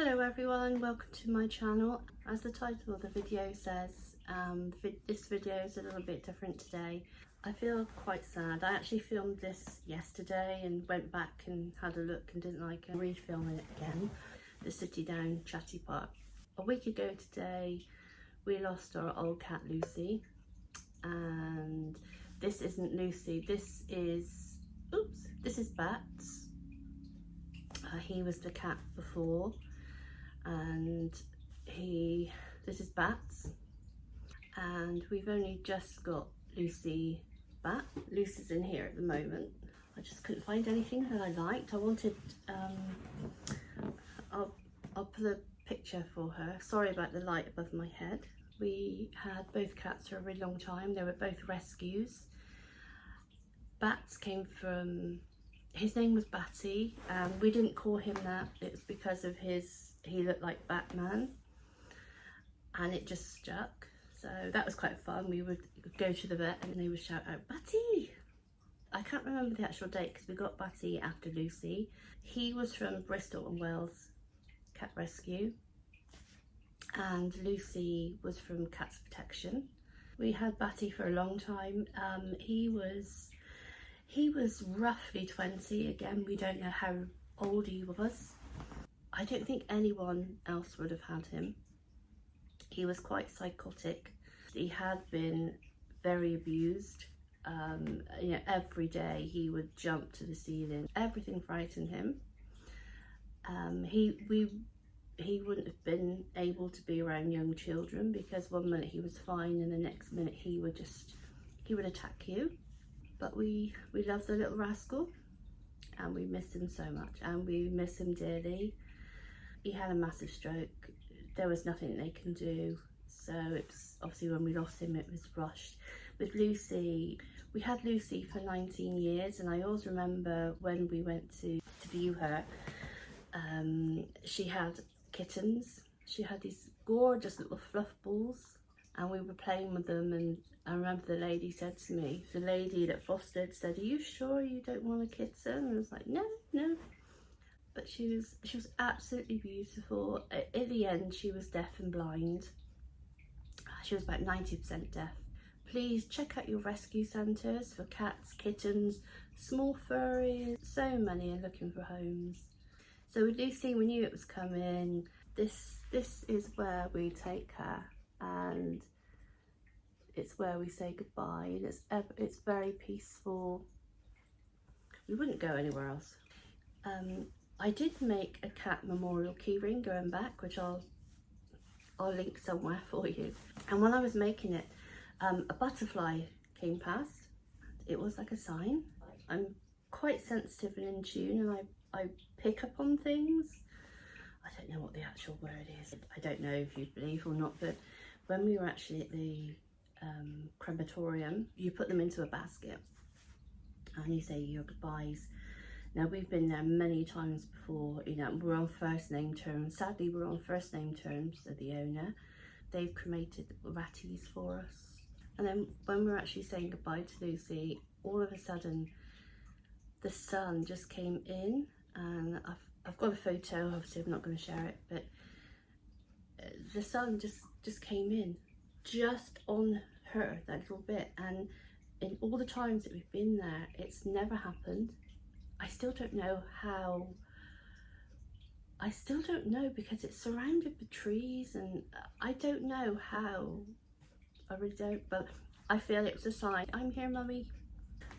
Hello everyone, welcome to my channel. As the title of the video says, this video is a little bit different today. I feel quite sad. I actually filmed this yesterday and went back and had a look and didn't like it. Refilming it again. The city down Chatty Park. A week ago today we lost our old cat Lucy, and this isn't Lucy, this is Bats. He was the cat before, and this is Bats, and we've only just got Lucy back. Lucy's in here at the moment. I just couldn't find anything that I liked. I wanted I'll put a picture for her. Sorry about the light above my head. We had both cats for a really long time. They were both rescues. Bats came from, his name was Batty, and we didn't call him that. It was because of he looked like Batman, and it just stuck. So that was quite fun. We would go to the vet and they would shout out, Batty! I can't remember the actual date because we got Batty after Lucy. He was from Bristol and Wales Cat Rescue, and Lucy was from Cats Protection. We had Batty for a long time. He was roughly 20. Again, we don't know how old he was. I don't think anyone else would have had him. He was quite psychotic. He had been very abused. You know, every day he would jump to the ceiling. Everything frightened him. He wouldn't have been able to be around young children because one minute he was fine and the next minute he would attack you. But we love the little rascal, and we miss him so much, and we miss him dearly. He had a massive stroke. There was nothing they can do, so it's obviously when we lost him it was rushed. With Lucy, we had Lucy for 19 years, and I always remember when we went to view her, she had kittens. She had these gorgeous little fluff balls, and we were playing with them, and I remember the lady said to me, the lady that fostered said, "Are you sure you don't want a kitten?" And I was like, no. But she was absolutely beautiful. In the end, she was deaf and blind. She was about 90% deaf. Please check out your rescue centres for cats, kittens, small furries. So many are looking for homes. So with Lucy, we knew it was coming. This is where we take her, and it's where we say goodbye, and it's very peaceful. We wouldn't go anywhere else. I did make a cat memorial keyring going back, which I'll link somewhere for you. And when I was making it, a butterfly came past. It was like a sign. I'm quite sensitive and in tune, and I pick up on things. I don't know what the actual word is. I don't know if you believe or not, but when we were actually at the crematorium, you put them into a basket and you say your goodbyes. Now, we've been there many times before, you know, we're on first name terms. Sadly, we're on first name terms with the owner. They've cremated ratties for us. And then when we're actually saying goodbye to Lucy, all of a sudden the sun just came in, and I've got a photo, obviously I'm not going to share it, but the sun just came in just on her, that little bit. And in all the times that we've been there, it's never happened. I still don't know how. I still don't know, because it's surrounded with trees, and I don't know how. I really don't, but I feel it was a sign. I'm here, mummy.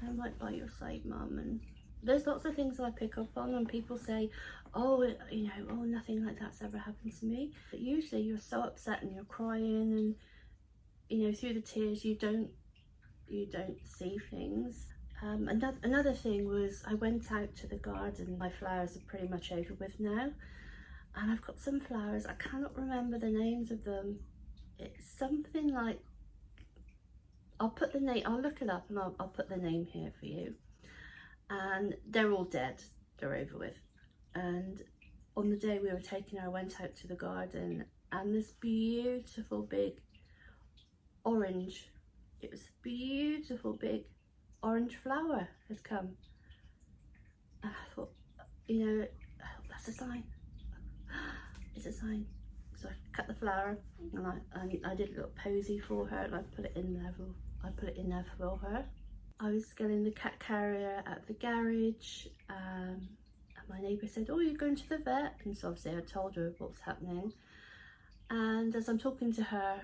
I'm right by your side, mum. And there's lots of things that I pick up on, and people say, oh, you know, oh, nothing like that's ever happened to me. But usually you're so upset and you're crying, and you know, through the tears you don't see things. Another thing was, I went out to the garden. My flowers are pretty much over with now, and I've got some flowers, I cannot remember the names of them. It's something like, I'll put the name, I'll look it up and I'll put the name here for you. And they're all dead, they're over with. And on the day we were taking her, I went out to the garden, and this beautiful big orange, it was a beautiful big orange flower had come. And I thought, you know, that's a sign. design. So I cut the flower and I did a little posy for her, and I put it in there for her. I was getting the cat carrier at the garage, and my neighbour said, oh, you're going to the vet, and so obviously I told her what was happening. And as I'm talking to her,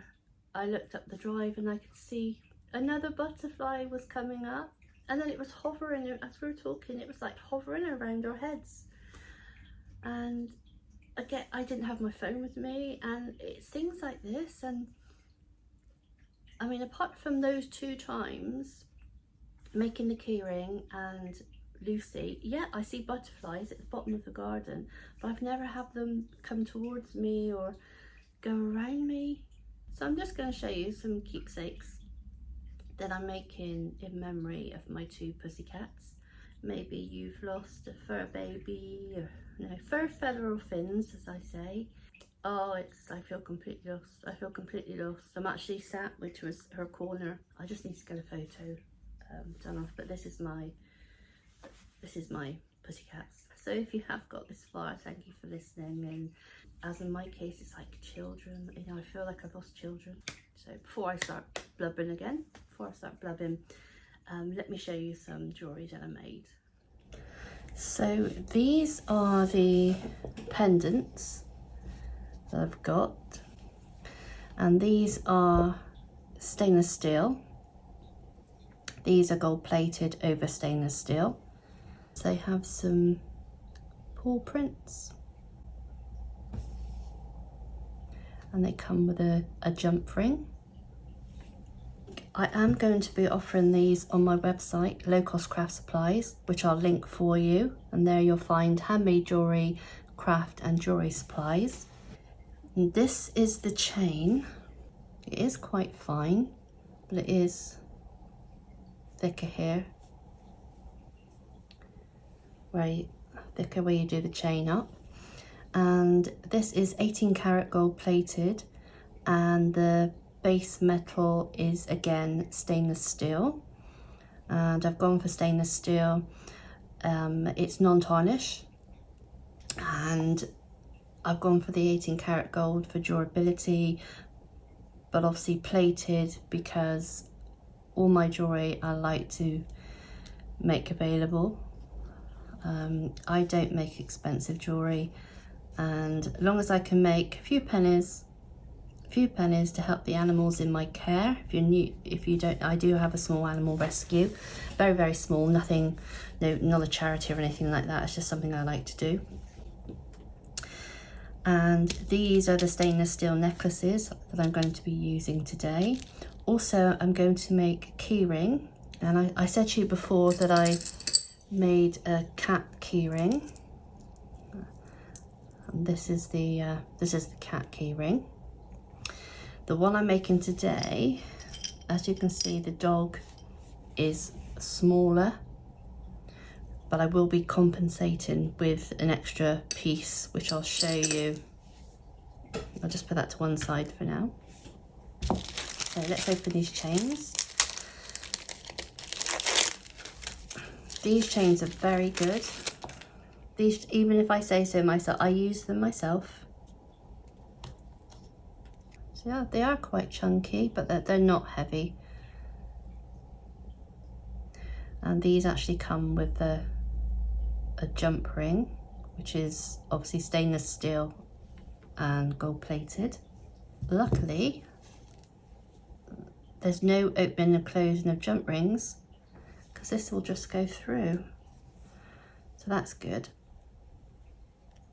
I looked up the drive and I could see another butterfly was coming up, and then it was hovering, as we were talking, it was like hovering around our heads. And again, I didn't have my phone with me, and it's things like this. And I mean, apart from those 2 times making the keyring and Lucy, yeah, I see butterflies at the bottom of the garden, but I've never had them come towards me or go around me. So I'm just going to show you some keepsakes that I'm making in memory of my 2 pussycats. Maybe you've lost a fur baby, or fur, feather or fins, as I say. Oh, I feel completely lost. I feel completely lost. I'm actually sat, which was her corner. I just need to get a photo done off, but this is my pussycats. So if you have got this far, thank you for listening. And as in my case, it's like children, I feel like I've lost children. So before I start blubbering, let me show you some jewellery that I made. So these are the pendants that I've got, and these are stainless steel. These are gold plated over stainless steel. They have some paw prints, and they come with a jump ring. I am going to be offering these on my website, Low Cost Craft Supplies, which I'll link for you, and there you'll find handmade jewellery, craft and jewellery supplies. And this is the chain. It is quite fine, but it is thicker here, thicker where you do the chain up. And this is 18 karat gold plated, and the base metal is again stainless steel, and I've gone for stainless steel. It's non-tarnish, and I've gone for the 18 karat gold for durability, but obviously plated because all my jewellery I like to make available. I don't make expensive jewellery, and as long as I can make a few pennies to help the animals in my care. If you don't, I do have a small animal rescue, very, very small, nothing, not a charity or anything like that. It's just something I like to do. And these are the stainless steel necklaces that I'm going to be using today. Also, I'm going to make a key ring, and I said to you before that I made a cat key ring. And this is the cat key ring. The one I'm making today, as you can see, the dog is smaller, but I will be compensating with an extra piece, which I'll show you. I'll just put that to one side for now. So let's open these chains. These chains are very good. These, even if I say so myself, I use them myself. So yeah, they are quite chunky, but they're not heavy. And these actually come with a jump ring, which is obviously stainless steel and gold plated. Luckily, there's no opening and closing of jump rings, because this will just go through. So that's good.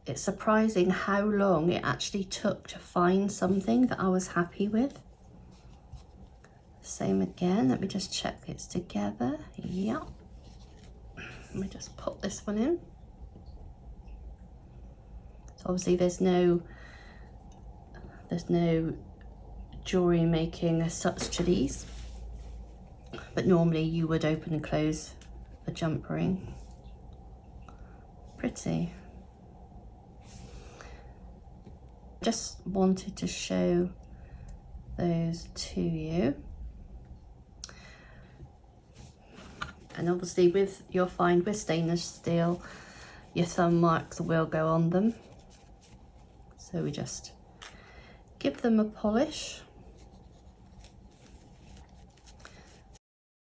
It's surprising how long it actually took to find something that I was happy with. Same again, let me just check it's together. Yeah. Let me just pop this one in. So obviously there's no jewellery making as such to these, but normally you would open and close a jump ring. Pretty. Just wanted to show those to you. And obviously you'll find with stainless steel, your thumb marks will go on them. So we just give them a polish.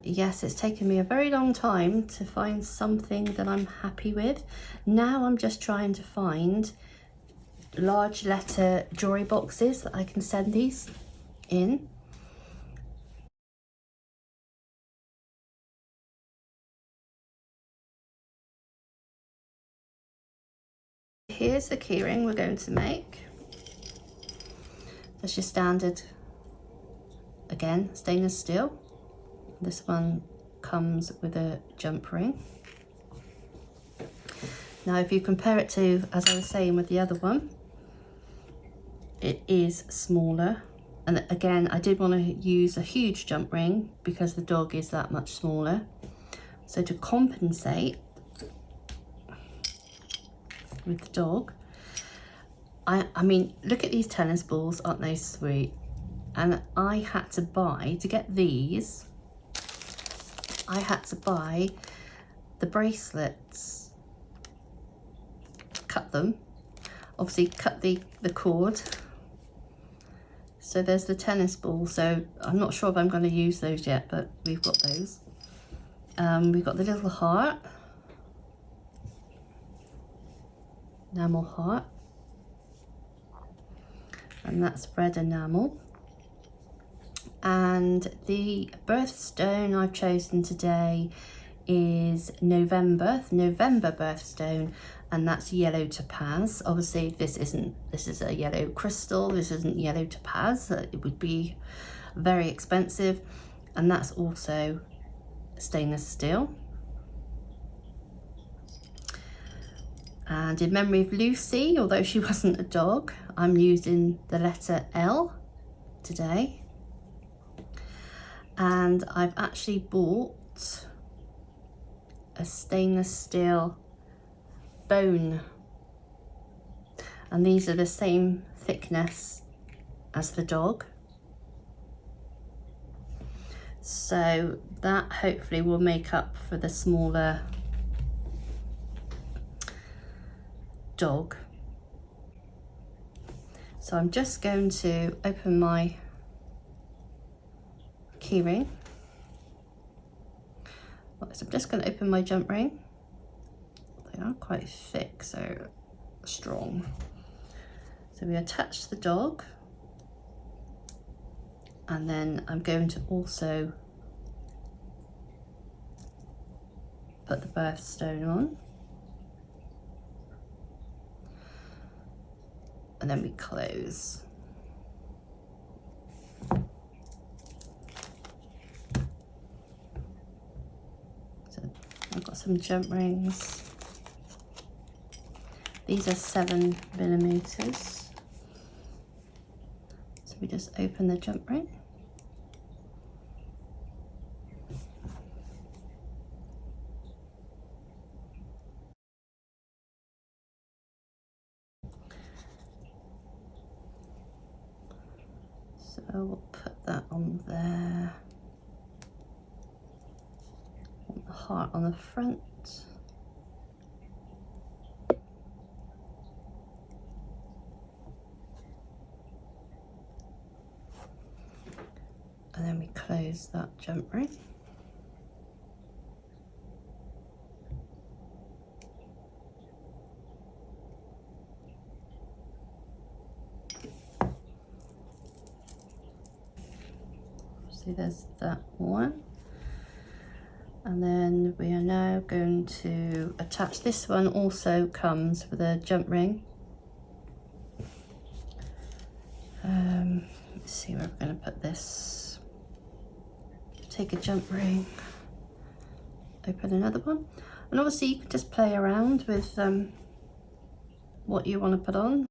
Yes, it's taken me a very long time to find something that I'm happy with. Now I'm just trying to find large letter jewellery boxes that I can send these in. Here's the keyring we're going to make. That's your standard, again, stainless steel. This one comes with a jump ring. Now if you compare it to, as I was saying with the other one, it is smaller. And again, I did want to use a huge jump ring because the dog is that much smaller. So to compensate with the dog, I mean, look at these tennis balls, aren't they sweet? And I had to buy, to get these, I had to buy the bracelets, cut them, obviously cut the cord. So there's the tennis ball, so I'm not sure if I'm going to use those yet, but we've got those. We've got the little heart, enamel heart, and that's red enamel. And the birthstone I've chosen today is November birthstone, and that's yellow topaz. Obviously this is a yellow crystal, this isn't yellow topaz, it would be very expensive. And that's also stainless steel. And in memory of Lucy, although she wasn't a dog, I'm using the letter L today. And I've actually bought a stainless steel bone, and these are the same thickness as the dog, so that hopefully will make up for the smaller dog. So I'm just going to open my keyring. So I'm just going to open my jump ring. They are quite thick, so strong. So we attach the dog, and then I'm going to also put the birthstone on, and then we close. I've got some jump rings. These are 7mm. So we just open the jump ring. So we'll put that on there. The heart on the front. And then we close that jump ring. See, there's that one. And then we are now going to attach this one. Also comes with a jump ring. Let's see where we're going to put this. Take a jump ring, open another one, and obviously you can just play around with what you want to put on.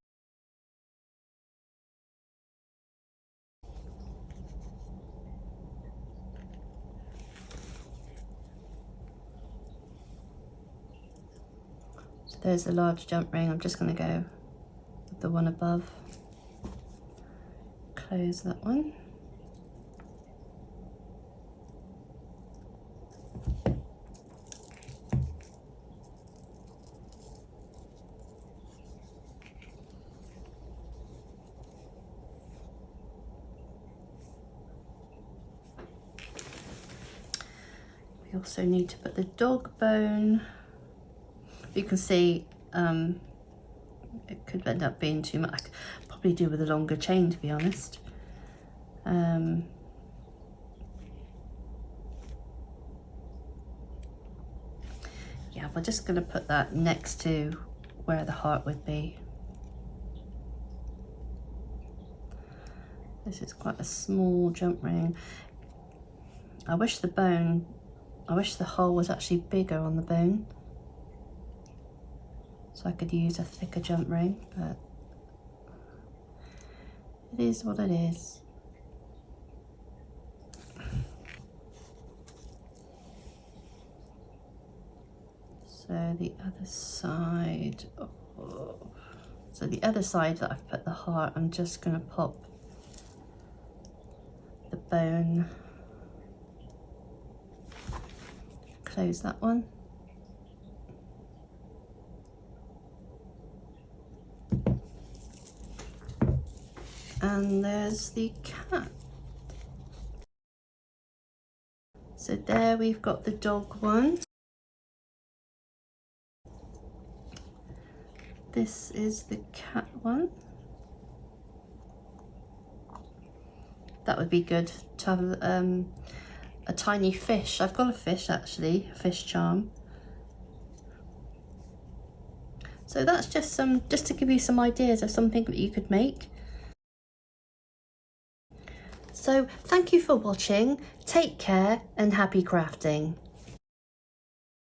So there's a large jump ring. I'm just going to go with the one above. Close that one. We also need to put the dog bone. You can see it could end up being too much. I could probably do with a longer chain, to be honest. Yeah, we're just going to put that next to where the heart would be. This is quite a small jump ring. I wish the hole was actually bigger on the bone, so I could use a thicker jump ring, but it is what it is. So the other side, so the other side that I've put the heart, I'm just going to pop the bone, close that one. And there's the cat. So there we've got the dog one. This is the cat one. That would be good to have a tiny fish. I've got a fish actually, a fish charm. So that's just to give you some ideas of something that you could make. So thank you for watching, take care and happy crafting.